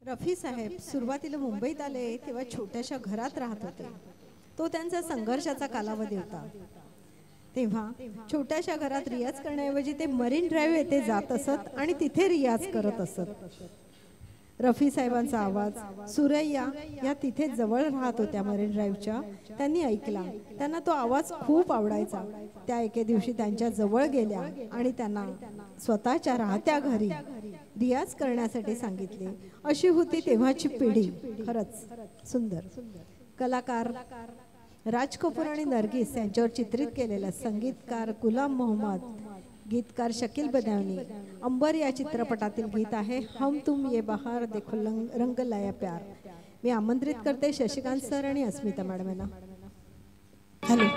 रफी साहेब सुरुवातीला मुंबईत आले तेव्हा छोट्याशा घरात राहत होते। तो त्यांचा संघर्षाचा कालावधी होता। तेव्हा छोट्याशा घरात रियाज करण्याऐवजी ते मरीन ड्राईव्ह येथे जात असत आणि तिथे रियाज करत असत। रफी साहेबांचा आवाज सुरैया या तिथे जवळ राहत होत्या मरीन ड्राईव्हच्या, त्यांनी ऐकला। त्यांना तो आवाज खूप आवडायचा। त्या एके दिवशी त्यांच्या जवळ गेल्या आणि त्यांना स्वतःच्या राहत्या घरी रियाज करण्यासाठी सांगितले। अशी होती तेव्हाची पिढी। खरंच सुंदर कलाकार राज कपूर आणि नरगिस यांच्यावर चित्रित केलेलं संगीतकार गुलाम मोहम्मद, गीतकार शकील बदावनी, अंबर या चित्रपटातील गीत आहे हम तुम ये बहार देखो रंग लाया प्यार। मी आमंत्रित करते शशिकांत सर आणि अस्मिता मॅडम यांना। हॅलो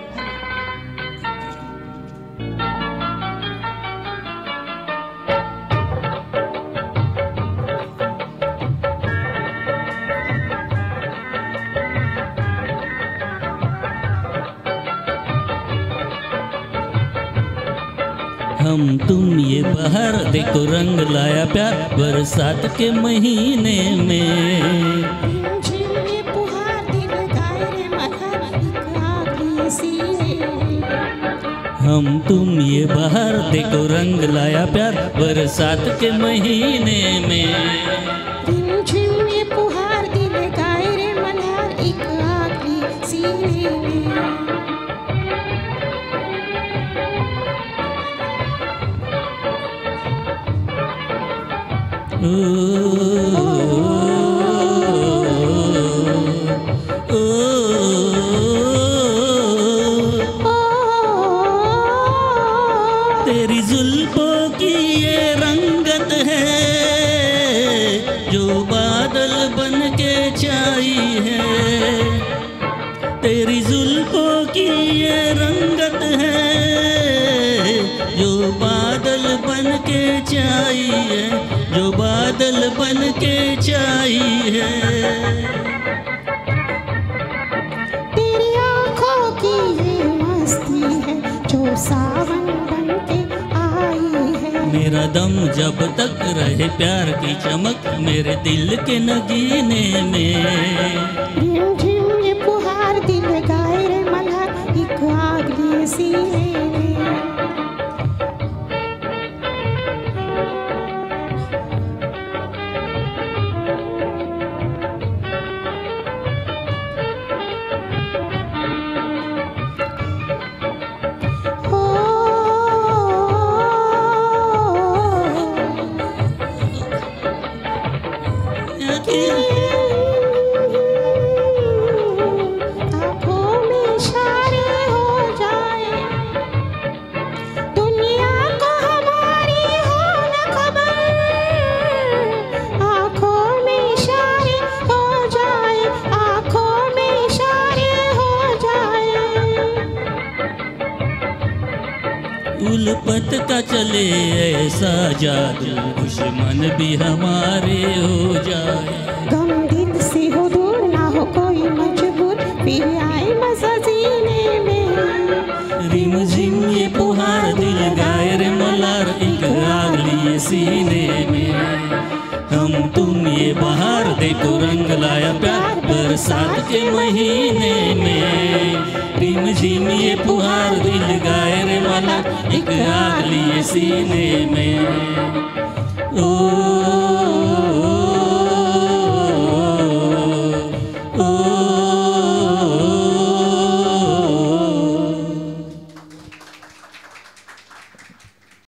हम तुम ये बहार देखो रंग लाया प्यार बरसात के महीने में। हम तुम ये बहार देखो रंग लाया प्यार बरसात के महीने में। तेरी जुल्फों की ये रंगत है जो बादल बन के छाई है। तेरी जुल्फों की ये रंगत है जो बादल बन के छाई है, जो बादल बन के छाई है। तेरी आँखों की ये मस्ती है जो सावन बन के आई है। मेरा दम जब तक रहे प्यार की चमक मेरे दिल के नगीने में। रिम झिम ये फुहार दिल गाए रे मल्हार एक आग लिए सीने में। आँखों में इशारे हो जाए दुनिया को हमारी हो न खबर। आँखों में इशारे हो जाए, आँखों में इशारे हो जाए। उल्फत का चले ऐसा जादू दुश्मन भी हमारे हो जाए। गम दिल से हो दूर ना हो कोई मजबूर फिर आए मजा जीने में। रिम झिम ये फुहार दिल गाए रे मल्हार एक आग लिए सीने में। हम तुम ये बहार देखो रंग लाया प्यार बरसात के महीने में। रिम झिम ये फुहार दिल गाए रे मल्हार एक आग लिए सीने में। ओ